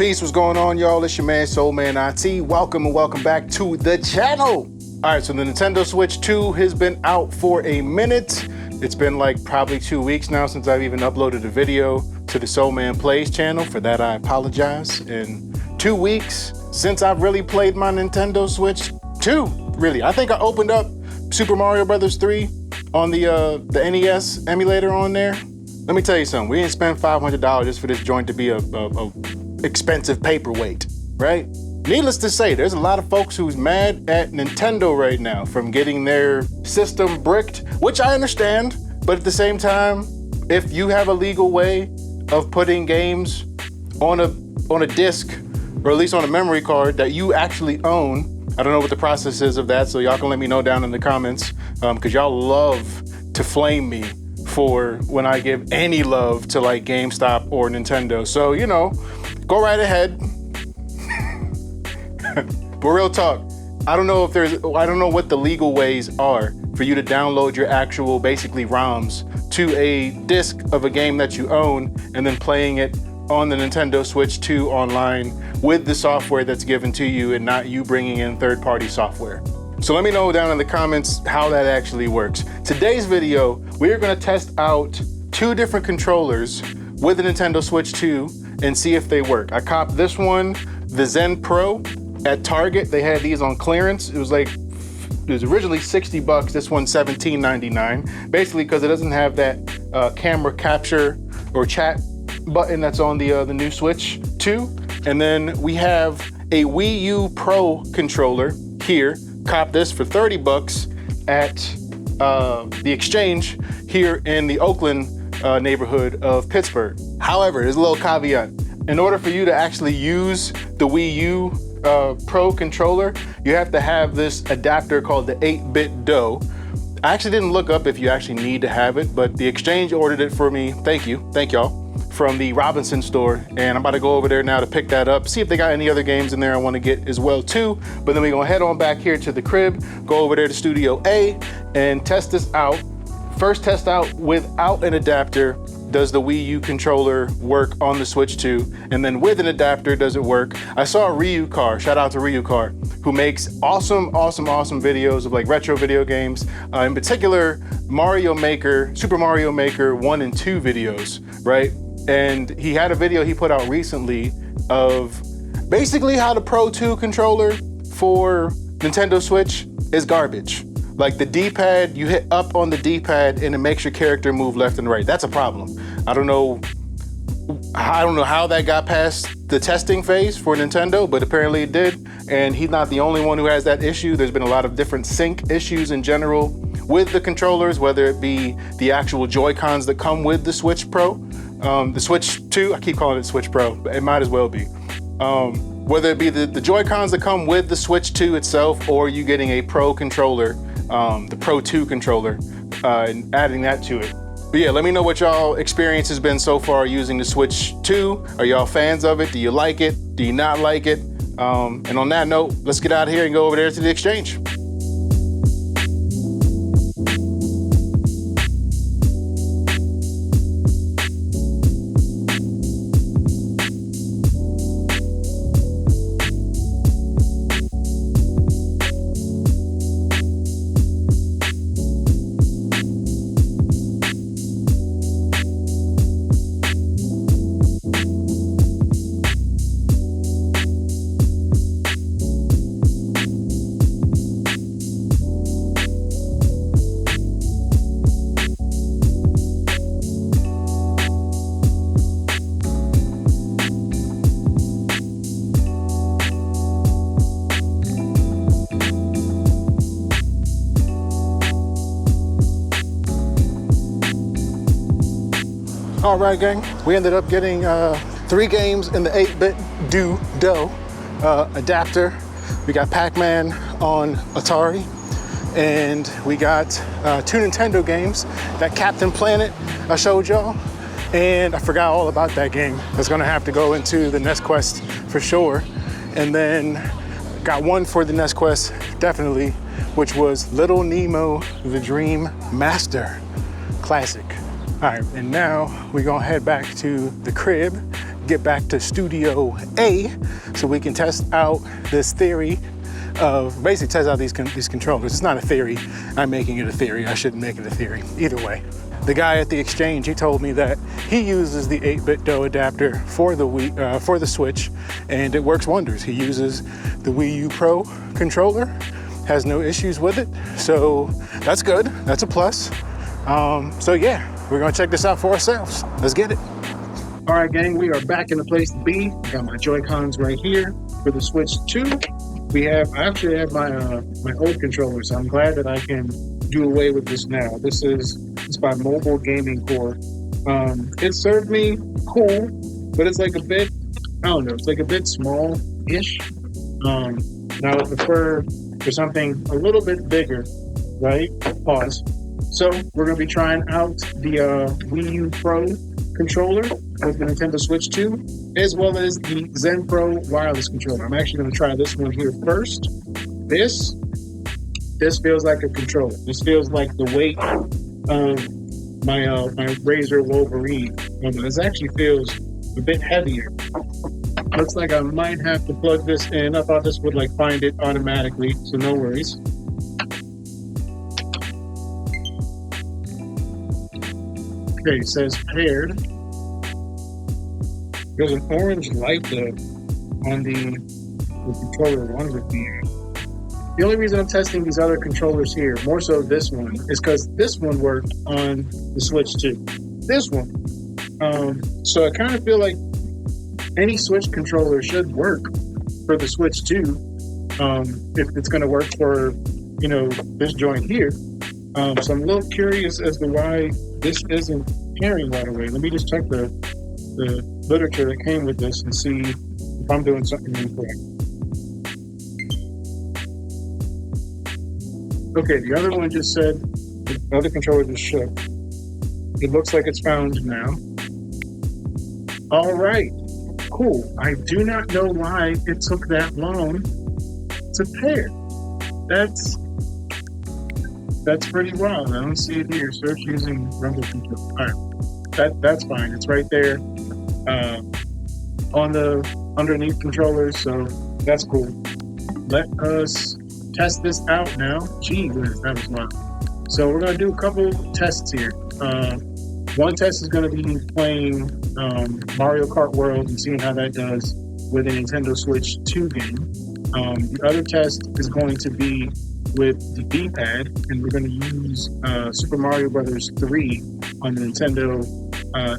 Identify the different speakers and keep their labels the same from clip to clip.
Speaker 1: Peace, what's going on, y'all? It's your man, SoulMan IT. Welcome and welcome back to the channel. All right, so the Nintendo Switch 2 has been out for a minute. It's been like probably 2 weeks now since I've even uploaded a video to the SoulMan Plays channel. For that, I apologize. And 2 weeks since I've really played my Nintendo Switch 2, really. I think I opened up Super Mario Brothers 3 on the NES emulator on there. Let me tell you something, we didn't spend $500 just for this joint to be a expensive paperweight, right? Needless to say, there's a lot of folks who's mad at Nintendo right now from getting their system bricked, which I understand, but at the same time, if you have a legal way of putting games on a disc, or at least on a memory card that you actually own, I don't know what the process is of that, so y'all can let me know down in the comments, because y'all love to flame me for when I give any love to like GameStop or Nintendo. So, you know, go right ahead. But real talk, I don't know what the legal ways are for you to download your actual basically ROMs to a disc of a game that you own and then playing it on the Nintendo Switch 2 online with the software that's given to you and not you bringing in third-party software. So let me know down in the comments how that actually works. Today's video, we are gonna test out 2 different controllers with the Nintendo Switch 2 and see if they work. I copped this one, the Zen Pro, at Target. They had these on clearance. It was originally 60 bucks, this one's $17.99. Basically because it doesn't have that camera capture or chat button that's on the new Switch 2. And then we have a Wii U Pro Controller here. Cop this for 30 bucks at the Exchange here in the Oakland neighborhood of Pittsburgh. However, there's a little caveat. In order for you to actually use the Wii U Pro Controller, you have to have this adapter called the 8BitDo. I actually didn't look up if you actually need to have it, but the Exchange ordered it for me. Thank y'all, from the Robinson store. And I'm about to go over there now to pick that up, see if they got any other games in there I want to get as well too. But then we're gonna head on back here to the crib, go over there to Studio A and test this out. First test out without an adapter. Does the Wii U controller work on the Switch 2? And then with an adapter, does it work? I saw Ryucar, shout out to Ryucar, who makes awesome videos of like retro video games. In particular, Super Mario Maker 1 and 2 videos, right? And he had a video he put out recently of basically how the Pro 2 controller for Nintendo Switch is garbage. Like the D-pad, you hit up on the D-pad and it makes your character move left and right. That's a problem. I don't know how that got past the testing phase for Nintendo, but apparently it did. And he's not the only one who has that issue. There's been a lot of different sync issues in general with the controllers, whether it be the actual Joy-Cons that come with the Switch Pro, the Switch 2, I keep calling it Switch Pro, but it might as well be. Whether it be the Joy-Cons that come with the Switch 2 itself, or you getting a Pro controller, the Pro 2 controller, and adding that to it. But yeah, let me know what y'all experience has been so far using the Switch 2. Are y'all fans of it? Do you like it? Do you not like it? And on that note, let's get out of here and go over there to the Exchange. All right, gang, we ended up getting 3 games in the 8BitDo adapter. We got Pac-Man on Atari, and we got 2 Nintendo games. That Captain Planet I showed y'all, and I forgot all about that game. That's gonna have to go into the NES Quest for sure. And then got one for the NES Quest, definitely, which was Little Nemo, the Dream Master. Classic. All right, and now we're gonna head back to the crib, get back to Studio A so we can test out this theory of, basically test out these controllers. It's not a theory, I'm making it a theory. I shouldn't make it a theory, either way. The guy at the exchange, he told me that he uses the 8BitDo adapter for the Wii, for the Switch, and it works wonders. He uses the Wii U Pro Controller, has no issues with it, so that's good, that's a plus. So yeah, we're gonna check this out for ourselves. Let's get it. All right, gang, we are back in the place to be. Got my Joy-Cons right here for the Switch 2. I actually have my old controller, so I'm glad that I can do away with this now. It's by Mobile Gaming Core. It served me cool, but it's like a bit, I don't know, it's like a bit small-ish. Now I prefer for something a little bit bigger, right? Pause. So we're gonna be trying out the Wii U Pro Controller with the Nintendo Switch 2, as well as the Zen Pro wireless controller. I'm actually going to try this one here first. This feels like a controller. This feels like the weight of my Razer Wolverine. This actually feels a bit heavier. Looks like I might have to plug this in. I thought this would like find it automatically, so no worries. Okay, it says paired. There's an orange light though on the controller one with me. The only reason I'm testing these other controllers here, more so this one, is because this one worked on the Switch 2. This one. So I kind of feel like any Switch controller should work for the Switch 2 if it's going to work for, you know, this joint here. So I'm a little curious as to why this isn't pairing right away. Let me just check the literature that came with this and see if I'm doing something incorrect. Okay, the other one just said, the other controller just shook. It looks like it's found now. All right, cool. I do not know why it took that long to pair. That's pretty wild. I don't see it here. Search using rumble control. All right, that's fine. It's right there on the underneath controllers, so that's cool. Let us test this out now. Gee whiz, that was wild. So we're gonna do a couple tests here. One test is gonna be playing Mario Kart World and seeing how that does with a Nintendo Switch 2 game. The other test is going to be with the D-pad, and we're going to use Super Mario Brothers 3 on the Nintendo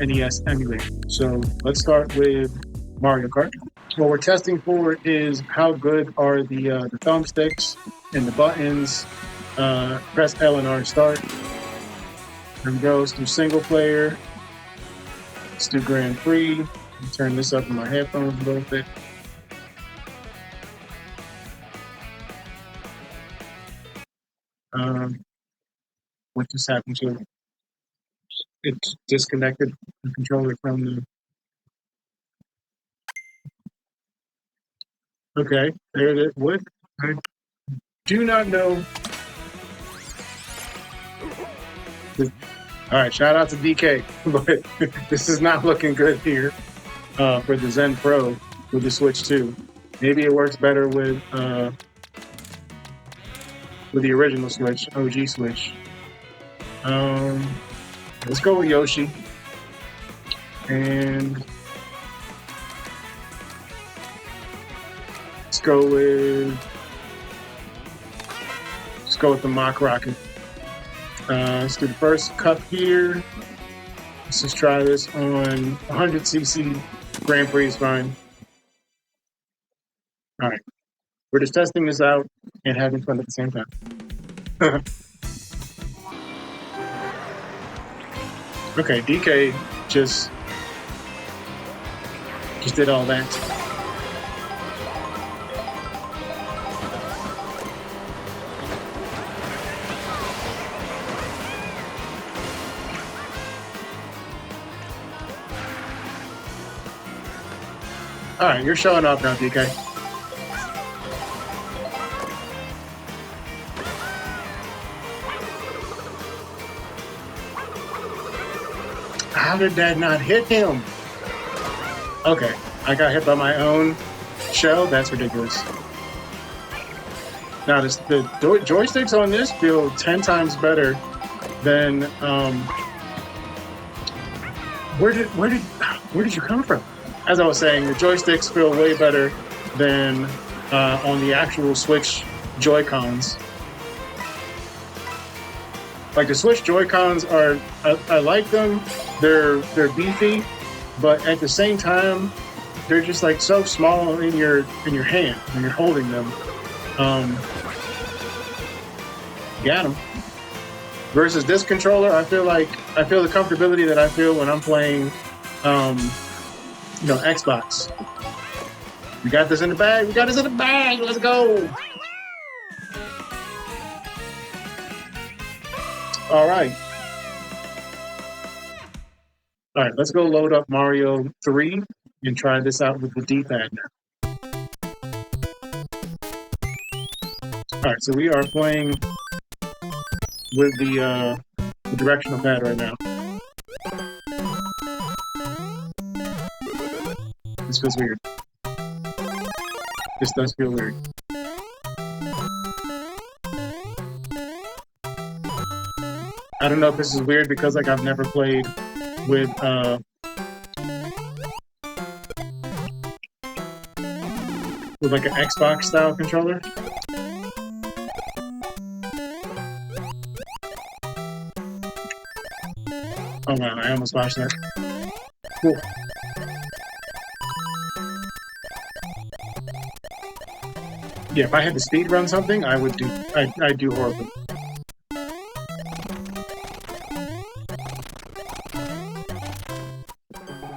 Speaker 1: NES emulator. So let's start with Mario Kart. What we're testing for is how good are the thumbsticks and the buttons. Press L and R to start. Here we go. Let's do single player. Let's do Grand Prix. Turn this up in my headphones a little bit. What just happened to it? It disconnected the controller from the... Okay, there it is. What? I do not know. All right, shout out to DK, but this is not looking good here for the Zen Pro with the Switch 2. Maybe it works better with the original Switch, OG Switch. Let's go with Yoshi. And let's go with the Mock Rocket. Let's do the first cup here. Let's just try this on 100cc. Grand Prix is fine. All right. We're just testing this out and having fun at the same time. Okay, DK just did all that. All right, you're showing off now, DK. How did that not hit him?
Speaker 2: Okay, I got hit by my own shell. That's ridiculous. Now the joysticks on this feel 10 times better than where did you come from? As I was saying, the joysticks feel way better than on the actual Switch Joy-Cons. Like the Switch Joy-Cons are, I like them. They're beefy, but at the same time, they're just like so small in your hand when you're holding them. Got them. Versus this controller, I feel the comfortability that I feel when I'm playing, Xbox. We got this in the bag. We got this in the bag. Let's go. All right. All right, let's go load up Mario 3 and try this out with the D-pad now. All right, so we are playing with the directional pad right now. This feels weird. This does feel weird. I don't know if this is weird because like I've never played with like an Xbox style controller. Oh wow, I almost watched that. Cool. Yeah, if I had to speed run something, I'd do horribly.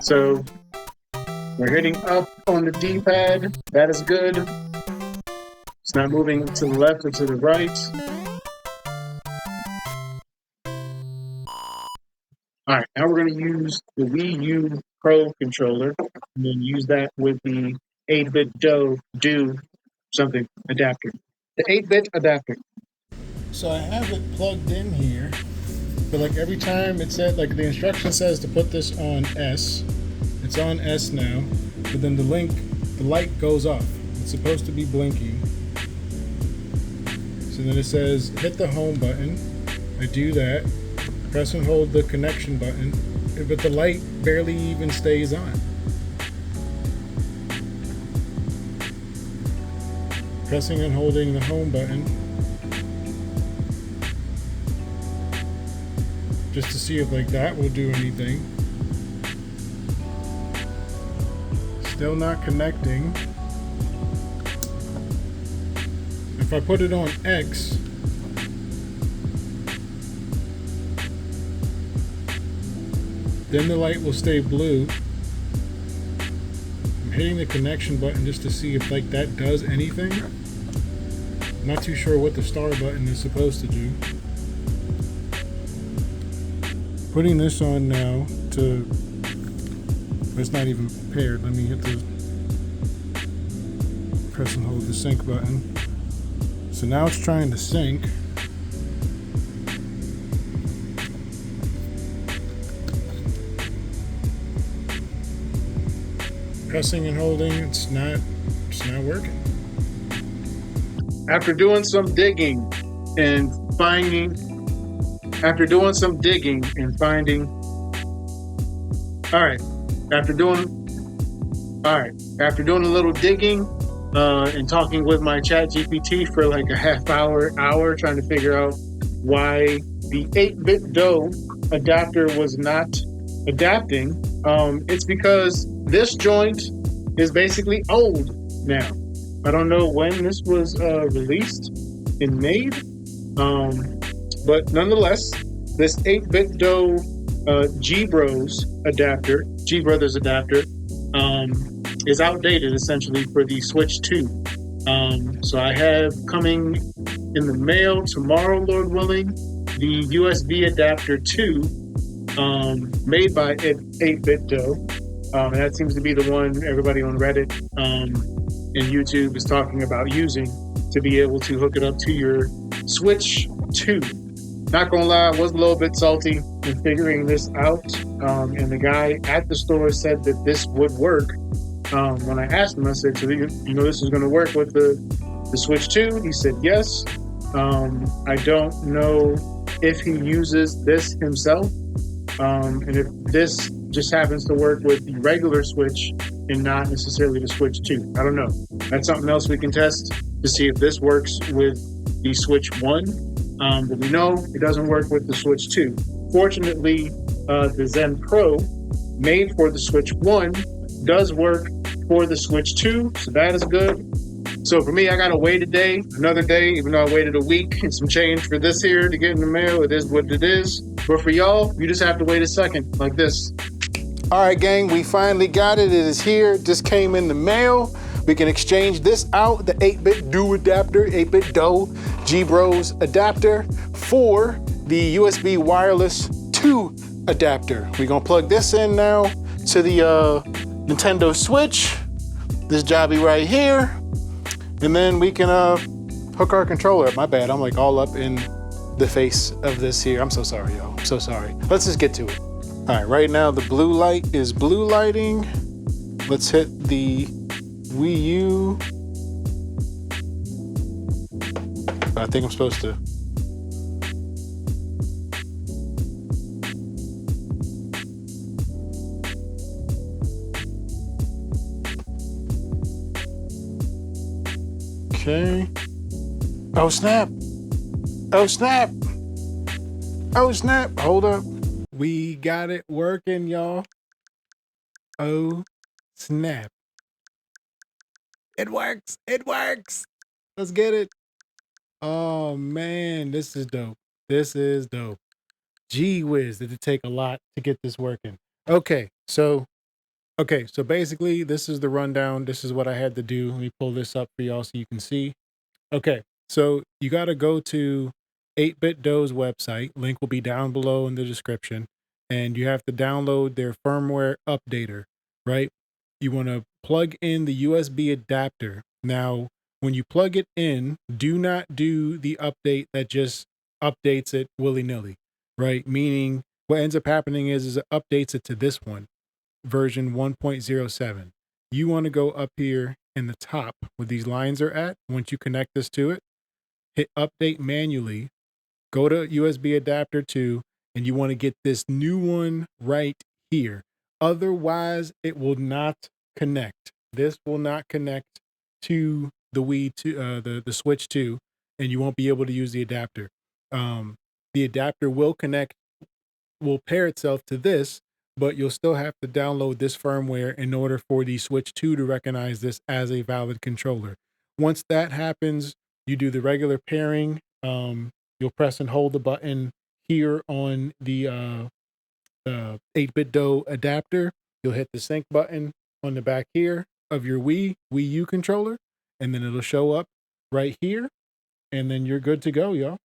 Speaker 2: So we're hitting up on the D-pad. That is good. It's not moving to the left or to the right. All right, now we're going to use the Wii U Pro Controller and then use that with the 8BitDo something adapter. The 8-bit adapter.
Speaker 1: So I have it plugged in here, but like every time it said, like the instruction says to put this on S. It's on S now, but then the light goes off. It's supposed to be blinking. So then it says hit the home button. I do that. Press and hold the connection button, but the light barely even stays on. Pressing and holding the home button just to see if like that will do anything. Still not connecting. If I put it on X, then the light will stay blue. I'm hitting the connection button just to see if like that does anything. I'm not too sure what the star button is supposed to do. Putting this on now to, it's not even paired. Let me hit the press and hold the sync button. So now it's trying to sync. Pressing and holding, it's not working.
Speaker 2: After doing some digging and finding, after doing a little digging and talking with my chat GPT for like a half hour trying to figure out why the 8BitDo adapter was not adapting, it's because this joint is basically old now. I don't know when this was released and made, but nonetheless, this 8BitDo Gbros adapter, is outdated essentially for the Switch 2. So I have coming in the mail tomorrow, Lord willing, the USB adapter 2, made by 8BitDo. And that seems to be the one everybody on Reddit and YouTube is talking about using to be able to hook it up to your Switch 2. Not gonna lie, I was a little bit salty in figuring this out. And the guy at the store said that this would work. When I asked him, I said, "So you know this is going to work with the Switch 2?" He said, "Yes." I don't know if he uses this himself, and if this just happens to work with the regular Switch and not necessarily the Switch 2. I don't know. That's something else we can test to see if this works with the Switch 1. But we know it doesn't work with the Switch 2. Fortunately, the Zen Pro, made for the Switch 1, does work for the Switch 2, so that is good. So for me, I gotta wait a day, another day, even though I waited a week and some change for this here to get in the mail. It is what it is. But for y'all, you just have to wait a second, like this.
Speaker 1: All right, gang, we finally got it. It is here. It just came in the mail. We can exchange this out, the 8BitDo adapter, 8BitDo Gbros adapter, for the USB wireless 2 adapter. We're gonna plug this in now to the Nintendo Switch, this jobby right here, and then we can hook our controller up. My bad, I'm like all up in the face of this here. I'm so sorry, y'all. I'm so sorry. Let's just get to it. All right, right now the blue light is blue lighting. Let's hit the Wii U. I think I'm supposed to. Okay. Oh snap. Oh snap. Oh snap. Hold up. We got it working, y'all. Oh snap. It works. It works. Let's get it. Oh man, this is dope. This is dope. Gee whiz, did it take a lot to get this working. Okay, so basically this is the rundown. This is what I had to do. Let me pull this up for y'all so you can see. Okay, so you got to go to 8BitDo's website. Link will be down below in the description. And you have to download their firmware updater, right? You want to plug in the USB adapter. Now, when you plug it in, do not do the update that just updates it willy-nilly, right? Meaning what ends up happening is it updates it to this one, version 1.07. You want to go up here in the top where these lines are at. Once you connect this to it, hit update manually, go to USB adapter 2, and you want to get this new one right here. Otherwise, it will not connect. This will not connect to the Wii to the Switch 2, and you won't be able to use the adapter. The adapter will pair itself to this, but you'll still have to download this firmware in order for the Switch 2 to recognize this as a valid controller. Once that happens, you do the regular pairing. You'll press and hold the button here on the 8BitDo adapter. You'll hit the sync button on the back here of your Wii U controller, and then it'll show up right here, and then you're good to go, y'all.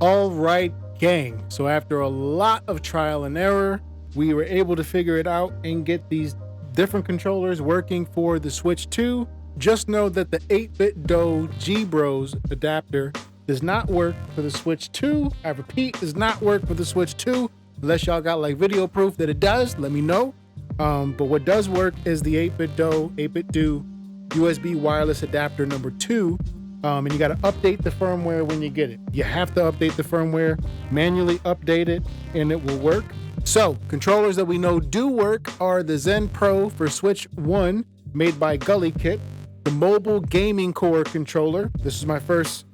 Speaker 1: All right, gang. So after a lot of trial and error, we were able to figure it out and get these different controllers working for the Switch 2. Just know that the 8BitDo Gbros adapter does not work for the Switch 2. I repeat, does not work for the Switch 2. Unless y'all got like video proof that it does, let me know. But what does work is the 8BitDo USB wireless adapter number 2. And you got to update the firmware when you get it. You have to update the firmware, manually update it, and it will work. So controllers that we know do work are the Zen Pro for Switch 1, made by Gully Kit, the Mobile Gaming Core controller. This is my first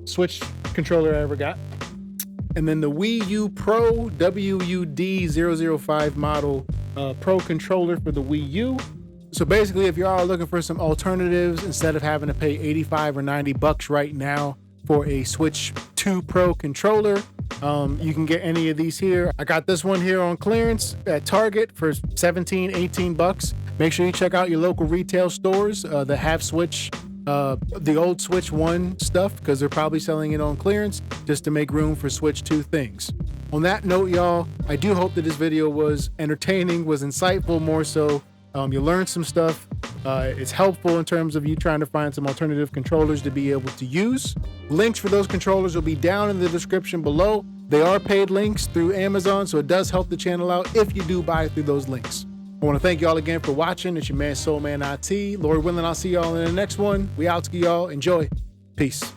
Speaker 1: Switch controller I ever got. And then the Wii U Pro WUD005 model Pro controller for the Wii U. So basically, if y'all are looking for some alternatives, instead of having to pay $85 or $90 right now for a Switch 2 Pro controller, you can get any of these here. I got this one here on clearance at Target for $17, $18. Make sure you check out your local retail stores that have Switch, the old Switch 1 stuff, because they're probably selling it on clearance just to make room for Switch 2 things. On that note, y'all, I do hope that this video was entertaining, was insightful more so. You learned some stuff,
Speaker 3: It's helpful in terms of you trying to find some alternative controllers to be able to use. Links for those controllers will be down in the description below. They are paid links through Amazon, so it does help the channel out if you do buy through those links. I want to thank y'all again for watching. It's your man SoulMan IT. Lord willing, I'll see y'all in the next one. We out to y'all. Enjoy. Peace.